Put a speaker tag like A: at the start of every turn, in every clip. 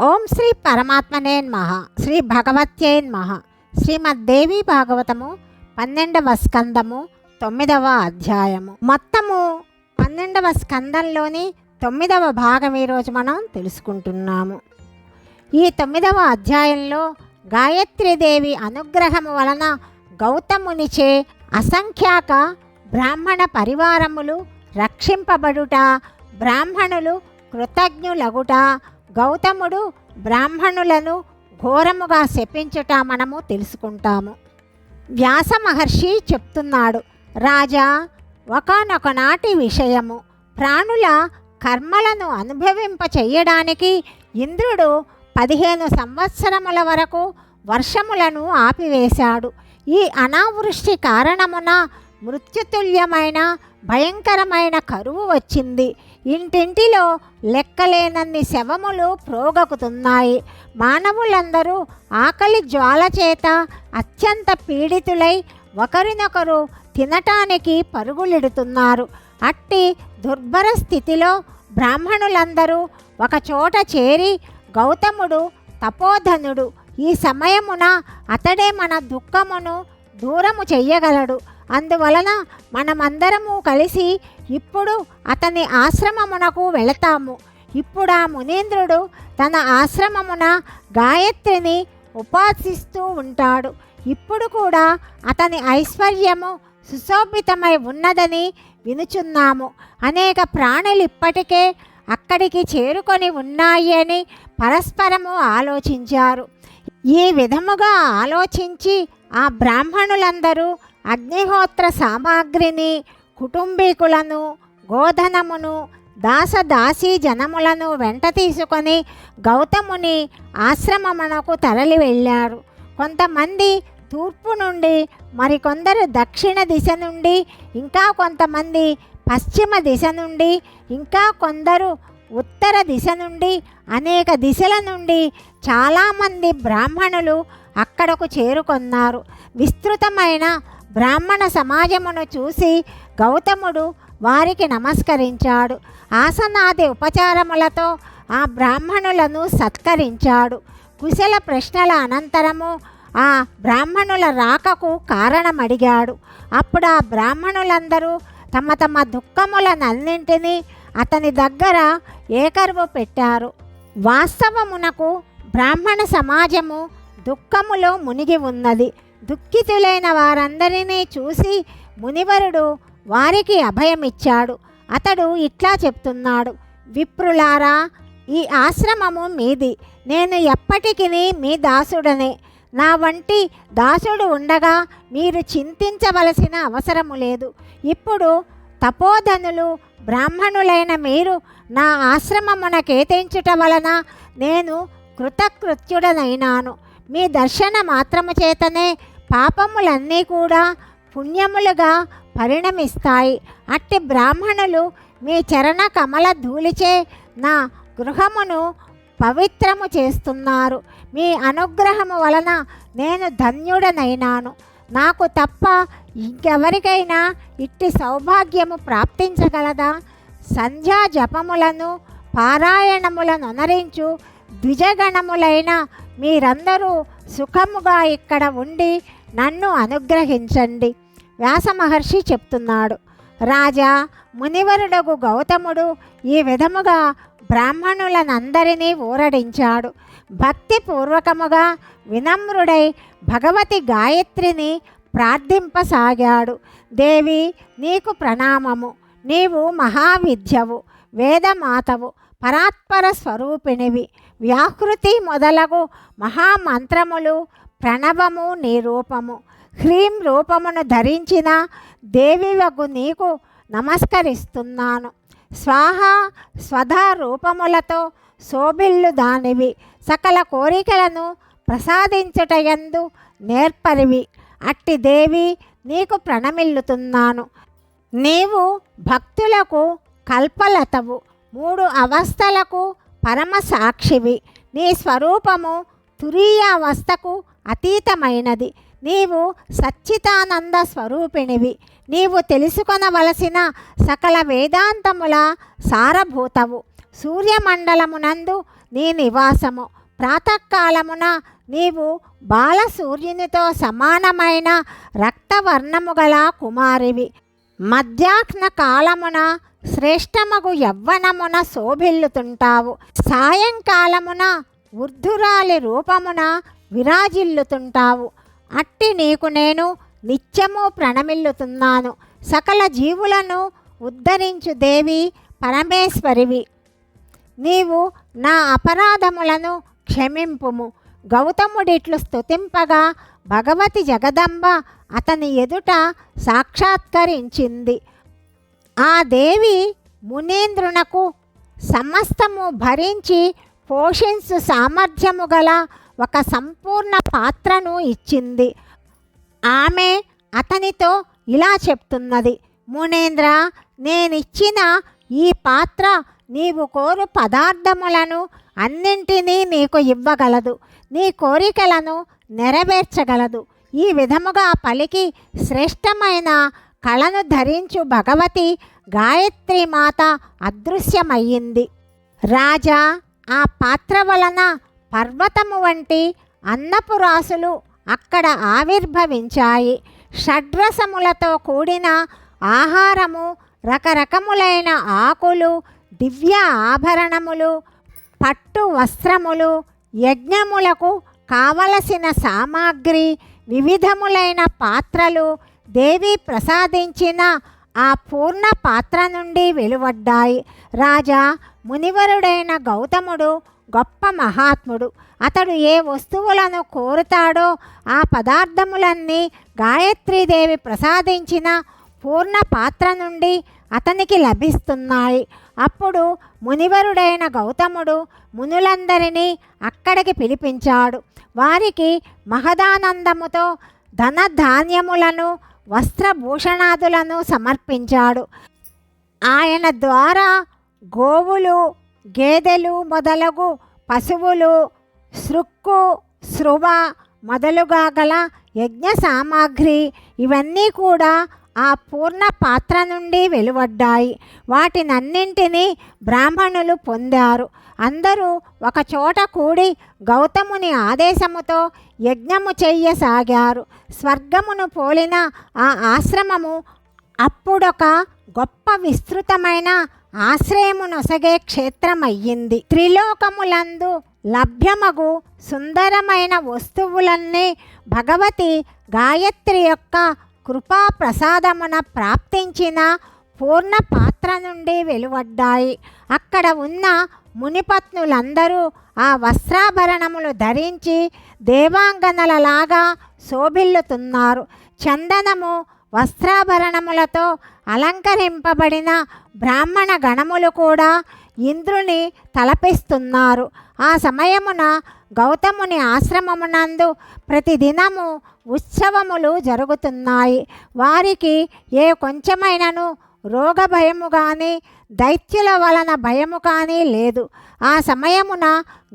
A: ఓం శ్రీ పరమాత్మనే నమః. శ్రీ భగవత్యై నమః. శ్రీమద్దేవి భాగవతము 12వ స్కందము 9వ అధ్యాయము. మొత్తము 12వ స్కందంలోని 9వ భాగం ఈరోజు మనం తెలుసుకుంటున్నాము. ఈ 9వ అధ్యాయంలో గాయత్రీదేవి అనుగ్రహము వలన గౌతమునిచే అసంఖ్యాక బ్రాహ్మణ పరివారములు రక్షింపబడుట, బ్రాహ్మణులు కృతజ్ఞులగుట, గౌతముడు బ్రాహ్మణులను ఘోరముగా శపించుట మనము తెలుసుకుంటాము. వ్యాస మహర్షి చెప్తున్నాడు, రాజా, ఒకానొక నాటి విషయము. ప్రాణుల కర్మలను అనుభవింప చెయ్యడానికి ఇంద్రుడు 15 సంవత్సరముల వరకు వర్షములను ఆపివేశాడు. ఈ అనావృష్టి కారణమున మృత్యుతుల్యమైన భయంకరమైన కరువు వచ్చింది. ఇంటింటిలో లెక్కలేనన్ని శవములు ప్రోగకుతున్నాయి. మానవులందరూ ఆకలి జ్వాల చేత అత్యంత పీడితులై ఒకరినొకరు తినటానికి పరుగులెడుతున్నారు. అట్టి దుర్భర స్థితిలో బ్రాహ్మణులందరూ ఒకచోట చేరి, గౌతముడు తపోధనుడు, ఈ సమయమున అతడే మన దుఃఖమును దూరము చెయ్యగలడు. అందువలన మనమందరము కలిసి ఇప్పుడు అతని ఆశ్రమమునకు వెళతాము. ఇప్పుడు ఆ మునీంద్రుడు తన ఆశ్రమమున గాయత్రిని ఉపాసిస్తూ ఉంటాడు. ఇప్పుడు కూడా అతని ఐశ్వర్యము సుశోభితమై ఉన్నదని వినుచున్నాము. అనేక ప్రాణులు ఇప్పటికే అక్కడికి చేరుకొని ఉన్నాయి అని పరస్పరము ఆలోచించారు. ఈ విధముగా ఆలోచించి ఆ బ్రాహ్మణులందరూ అగ్నిహోత్ర సామాగ్రిని, కుటుంబీకులను, గోధనమును, దాసదాసీ జనములను వెంట తీసుకొని గౌతముని ఆశ్రమమునకు తరలి వెళ్ళారు. కొంతమంది తూర్పు నుండి, మరికొందరు దక్షిణ దిశ నుండి, ఇంకా కొంతమంది పశ్చిమ దిశ నుండి, ఇంకా కొందరు ఉత్తర దిశ నుండి, అనేక దిశల నుండి చాలామంది బ్రాహ్మణులు అక్కడకు చేరుకొన్నారు. విస్తృతమైన బ్రాహ్మణ సమాజమును చూసి గౌతముడు వారికి నమస్కరించాడు. ఆసనాది ఉపచారములతో ఆ బ్రాహ్మణులను సత్కరించాడు. కుశల ప్రశ్నల అనంతరము ఆ బ్రాహ్మణుల రాకకు కారణమడిగాడు. అప్పుడు ఆ బ్రాహ్మణులందరూ తమ తమ దుఃఖములనన్నింటినీ అతని దగ్గర ఏకరువు పెట్టారు. వాస్తవమునకు బ్రాహ్మణ సమాజము దుఃఖములో మునిగి ఉన్నది. దుఃఖితులైన వారందరినీ చూసి మునివరుడు వారికి అభయమిచ్చాడు. అతడు ఇట్లా చెప్తున్నాడు, విప్రులారా, ఈ ఆశ్రమము మీది. నేను ఎప్పటికీ మీ దాసుడనే. నా వంటి దాసుడు ఉండగా మీరు చింతించవలసిన అవసరము లేదు. ఇప్పుడు తపోధనులు బ్రాహ్మణులైన మీరు నా ఆశ్రమమునకేతించుట వలన నేను కృతకృత్యుడనైనాను. మీ దర్శన మాత్రము చేతనే పాపములన్నీ కూడా పుణ్యములుగా పరిణమిస్తాయి. అట్టి బ్రాహ్మణులు మీ చరణ కమల ధూళిచే నా గృహమును పవిత్రము చేస్తున్నారు. మీ అనుగ్రహము వలన నేను ధన్యుడనైనాను. నాకు తప్ప ఇంకెవరికైనా ఇట్టి సౌభాగ్యము ప్రాప్తించగలదా? సంధ్యా జపములను, పారాయణములను అనరించు ద్విజగణములైన మీరందరూ సుఖముగా ఇక్కడ ఉండి నన్ను అనుగ్రహించండి. వ్యాస మహర్షి చెప్తున్నాడు, రాజా, మునివరుడగు గౌతముడు ఈ విధముగా బ్రాహ్మణులనందరినీ ఊరడించాడు. భక్తిపూర్వకముగా వినమ్రుడై భగవతి గాయత్రిని ప్రార్థింపసాగాడు. దేవి, నీకు ప్రణామము. నీవు మహావిద్యవు, వేదమాతవు, పరాత్పర స్వరూపిణివి. వ్యాకృతి మొదలగు మహామంత్రములు, ప్రణవము నీ రూపము. హ్రీం రూపమును ధరించిన దేవివగు నీకు నమస్కరిస్తున్నాను. స్వాహ స్వధా రూపములతో శోభిల్లు దానివి. సకల కోరికలను ప్రసాదించుటయందు నేర్పరివి. అట్టి దేవి, నీకు ప్రణమిల్లుతున్నాను. నీవు భక్తులకు కల్పలతవు, 3 అవస్థలకు పరమ సాక్షివి. నీ స్వరూపము తురీయావస్థకు అతీతమైనది. నీవు సచ్చిదానంద స్వరూపిణివి. నీవు తెలుసుకొనవలసిన సకల వేదాంతముల సారభూతవు. సూర్యమండలమునందు నీ నివాసము. ప్రాతకాలమున నీవు బాలసూర్యునితో సమానమైన రక్తవర్ణము గల కుమారివి. మధ్యాహ్న కాలమున శ్రేష్టమగు యవ్వనమున శోభిల్లుతుంటావు. సాయంకాలమున వృద్ధురాలి రూపమున విరాజిల్లుతుంటావు. అట్టి నీకు నేను నిత్యము ప్రణమిల్లుతున్నాను. సకల జీవులను ఉద్ధరించు దేవి పరమేశ్వరివి. నీవు నా అపరాధములను క్షమింపుము. గౌతముడిట్లు స్తుతింపగా భగవతి జగదంబ అతని ఎదుట సాక్షాత్కరించింది. ఆ దేవి మునీంద్రునకు సమస్తము భరించి పోషించు సామర్థ్యము గల ఒక సంపూర్ణ పాత్రను ఇచ్చింది. ఆమె అతనితో ఇలా చెప్తున్నది: మునేంద్ర, నేనిచ్చిన ఈ పాత్ర నీవు కోరు పదార్థములను అన్నింటినీ నీకు ఇవ్వగలదు. నీ కోరికలను నెరవేర్చగలదు. ఈ విధముగా పలికి శ్రేష్టమైన కళను ధరించు భగవతి గాయత్రి మాత అదృశ్యమయ్యింది. రాజా, ఆ పాత్ర వలన పర్వతము వంటి అన్నపు రాసులు అక్కడ ఆవిర్భవించాయి. షడ్రసములతో కూడిన ఆహారము, రకరకములైన ఆకులు, దివ్య ఆభరణములు, పట్టు వస్త్రములు, యజ్ఞములకు కావలసిన సామాగ్రి, వివిధములైన పాత్రలు దేవి ప్రసాదించిన ఆ పూర్ణ పాత్ర నుండి వెలువడ్డాయి. రాజా, మునివరుడైన గౌతముడు గొప్ప మహాత్ముడు. అతడు ఏ వస్తువులను కోరుతాడో ఆ పదార్థములన్నీ గాయత్రీదేవి ప్రసాదించిన పూర్ణ పాత్ర నుండి అతనికి లభిస్తున్నాయి. అప్పుడు మునివరుడైన గౌతముడు మునులందరినీ అక్కడికి పిలిపించాడు. వారికి మహదానందముతో ధనధాన్యములను, వస్త్రభూషణాదులను సమర్పించాడు. ఆయన ద్వారా గోవులు, గేదెలు మొదలగు పశువులు, సృక్కు, శృవ మొదలుగా గల యజ్ఞ సామాగ్రి ఇవన్నీ కూడా ఆ పూర్ణ పాత్ర నుండి వెలువడ్డాయి. వాటినన్నింటినీ బ్రాహ్మణులు పొందారు. అందరూ ఒకచోట కూడి గౌతముని ఆదేశముతో యజ్ఞము చెయ్యసాగారు. స్వర్గమును పోలిన ఆ ఆశ్రమము అప్పుడొక గొప్ప విస్తృతమైన ఆశ్రయమునొసగే క్షేత్రమయ్యింది. త్రిలోకములందు లభ్యమగు సుందరమైన వస్తువులన్నీ భగవతి గాయత్రి యొక్క కృపా ప్రసాదమున ప్రాప్తించిన పూర్ణ పాత్ర నుండి వెలువడ్డాయి. అక్కడ ఉన్న మునిపత్నులందరూ ఆ వస్త్రాభరణములు ధరించి దేవాంగనలలాగా శోభిల్లుతున్నారు. చందనము, వస్త్రాభరణములతో అలంకరింపబడిన బ్రాహ్మణ గణములు కూడా ఇంద్రుని తలపిస్తున్నారు. ఆ సమయమున గౌతముని ఆశ్రమమునందు ప్రతిదినము ఉత్సవములు జరుగుతున్నాయి. వారికి ఏ కొంచెమైనను రోగ భయము కానీ, దైత్యుల వలన భయము కానీ లేదు. ఆ సమయమున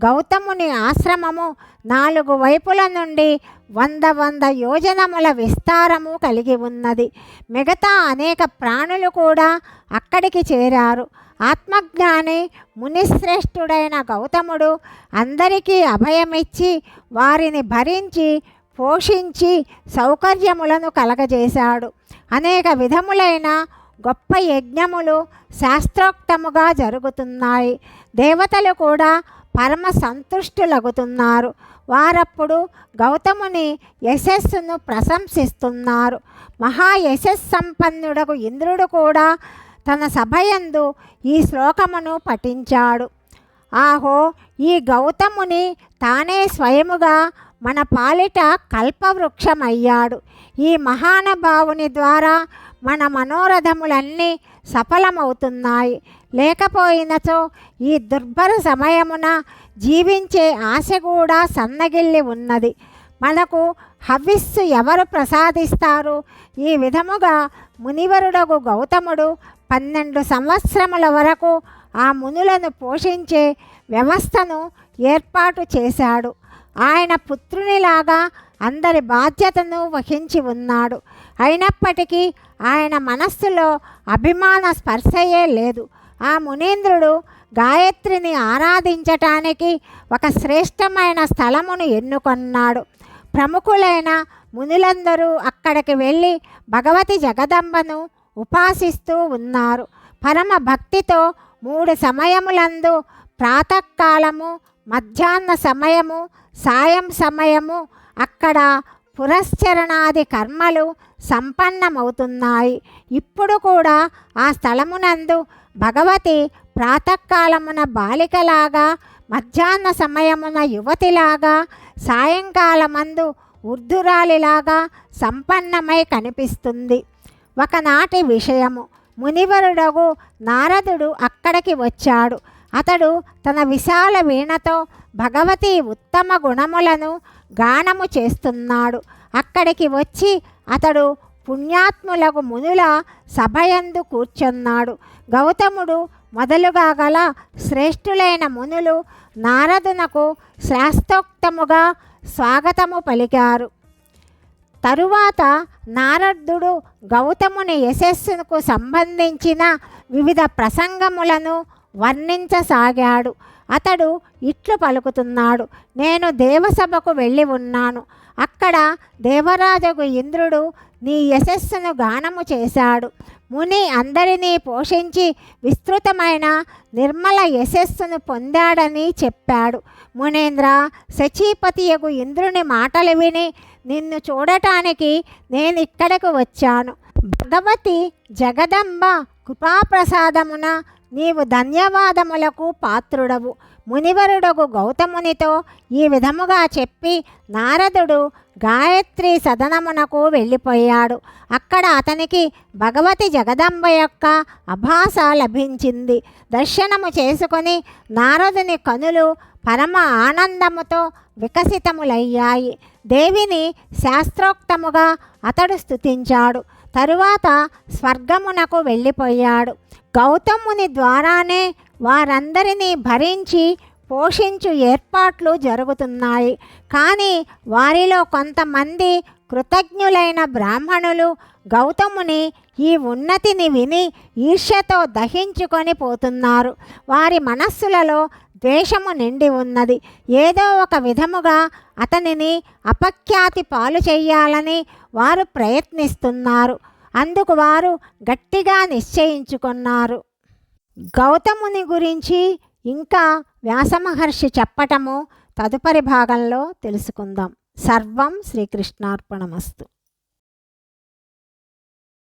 A: గౌతముని ఆశ్రమము 4 వైపుల నుండి 100 యోజనముల విస్తారము కలిగి ఉన్నది. మిగతా అనేక ప్రాణులు కూడా అక్కడికి చేరారు. ఆత్మజ్ఞాని మునిశ్రేష్ఠుడైన గౌతముడు అందరికీ అభయమిచ్చి వారిని భరించి పోషించి సౌకర్యములను కలగజేశాడు. అనేక విధములైన గొప్ప యజ్ఞములు శాస్త్రోక్తముగా జరుగుతున్నాయి. దేవతలు కూడా పరమ సంతుష్టులగుతున్నారు. వారప్పుడు గౌతముని యశస్సును ప్రశంసిస్తున్నారు. మహా యశస్సంపన్నుడకు ఇంద్రుడు కూడా తన సభయందు ఈ శ్లోకమును పఠించాడు. ఆహో, ఈ గౌతముని తానే స్వయముగా మన పాలిట కల్పవృక్షమయ్యాడు. ఈ మహానుభావుని ద్వారా మన మనోరథములన్నీ సఫలమవుతున్నాయి. లేకపోయినచో ఈ దుర్భర సమయమున జీవించే ఆశ కూడా సన్నగిల్లి ఉన్నది. మనకు హవిస్సు ఎవరు ప్రసాదిస్తారు? ఈ విధముగా మునివరుడగు గౌతముడు 12 సంవత్సరముల వరకు ఆ మునులను పోషించే వ్యవస్థను ఏర్పాటు చేశాడు. ఆయన పుత్రునిలాగా అందరి బాధ్యతను వహించి ఉన్నాడు. అయినప్పటికీ ఆయన మనస్సులో అభిమాన స్పర్శయే లేదు. ఆ మునీంద్రుడు గాయత్రిని ఆరాధించటానికి ఒక శ్రేష్టమైన స్థలమును ఎన్నుకొన్నాడు. ప్రముఖులైన మునులందరూ అక్కడికి వెళ్ళి భగవతి జగదంబను ఉపాసిస్తూ ఉన్నారు. పరమ భక్తితో 3 సమయములందు ప్రాతకాలము, మధ్యాహ్న సమయము, సాయం సమయము అక్కడ పురస్చరణాది కర్మలు సంపన్నమవుతున్నాయి. ఇప్పుడు కూడా ఆ స్థలమునందు భగవతి ప్రాతకాలమున బాలికలాగా, మధ్యాహ్న సమయమున యువతిలాగా, సాయంకాలమందు వృద్ధురాలిలాగా సంపన్నమై కనిపిస్తుంది. ఒకనాటి విషయము. మునివరుడగు నారదుడు అక్కడికి వచ్చాడు. అతడు తన విశాల వీణతో భగవతి ఉత్తమ గుణములను గానము చేస్తున్నాడు. అక్కడికి వచ్చి అతడు పుణ్యాత్ములకు మునుల సభయందు కూర్చున్నాడు. గౌతముడు మొదలుగా గల శ్రేష్ఠులైన మునులు నారదునకు శాస్త్రోక్తముగా స్వాగతము పలికారు. తరువాత నారదుడు గౌతముని యశస్సుకు సంబంధించిన వివిధ ప్రసంగములను వర్ణించసాగాడు. అతడు ఇట్లు పలుకుతున్నాడు: నేను దేవసభకు వెళ్ళి ఉన్నాను. అక్కడ దేవరాజగు ఇంద్రుడు నీ యశస్సును గానము చేశాడు. ముని అందరినీ పోషించి విస్తృతమైన నిర్మల యశస్సును పొందాడని చెప్పాడు. మునేంద్ర, శచీపతియగు ఇంద్రుని మాటలు విని నిన్ను చూడటానికి నేను ఇక్కడకు వచ్చాను. భగవతి జగదంబ కృపాప్రసాదమున నీవు ధన్యవాదములకు పాత్రుడవు. మునివరుడగు గౌతమునితో ఈ విధముగా చెప్పి నారదుడు గాయత్రి సదనమునకు వెళ్ళిపోయాడు. అక్కడ అతనికి భగవతి జగదంబ యొక్క అభాస లభించింది. దర్శనము చేసుకొని నారదుని కనులు పరమ ఆనందముతో వికసితములయ్యాయి. దేవిని శాస్త్రోక్తముగా అతడు స్తుతించాడు. తరువాత స్వర్గమునకు వెళ్ళిపోయాడు. గౌతముని ద్వారానే వారందరినీ భరించి పోషించు ఏర్పాట్లు జరుగుతున్నాయి. కానీ వారిలో కొంతమంది కృతజ్ఞులైన బ్రాహ్మణులు గౌతముని ఈ ఉన్నతిని విని ఈర్ష్యతో దహించుకొని పోతున్నారు. వారి మనస్సులలో ద్వేషము నిండి ఉన్నది. ఏదో ఒక విధముగా అతనిని అపఖ్యాతి పాలు చెయ్యాలని వారు ప్రయత్నిస్తున్నారు. అందుకు వారు గట్టిగా నిశ్చయించుకున్నారు. గౌతముని గురించి ఇంకా వ్యాసమహర్షి చెప్పటము తదుపరి భాగంలో తెలుసుకుందాం. సర్వం శ్రీకృష్ణార్పణమస్తు.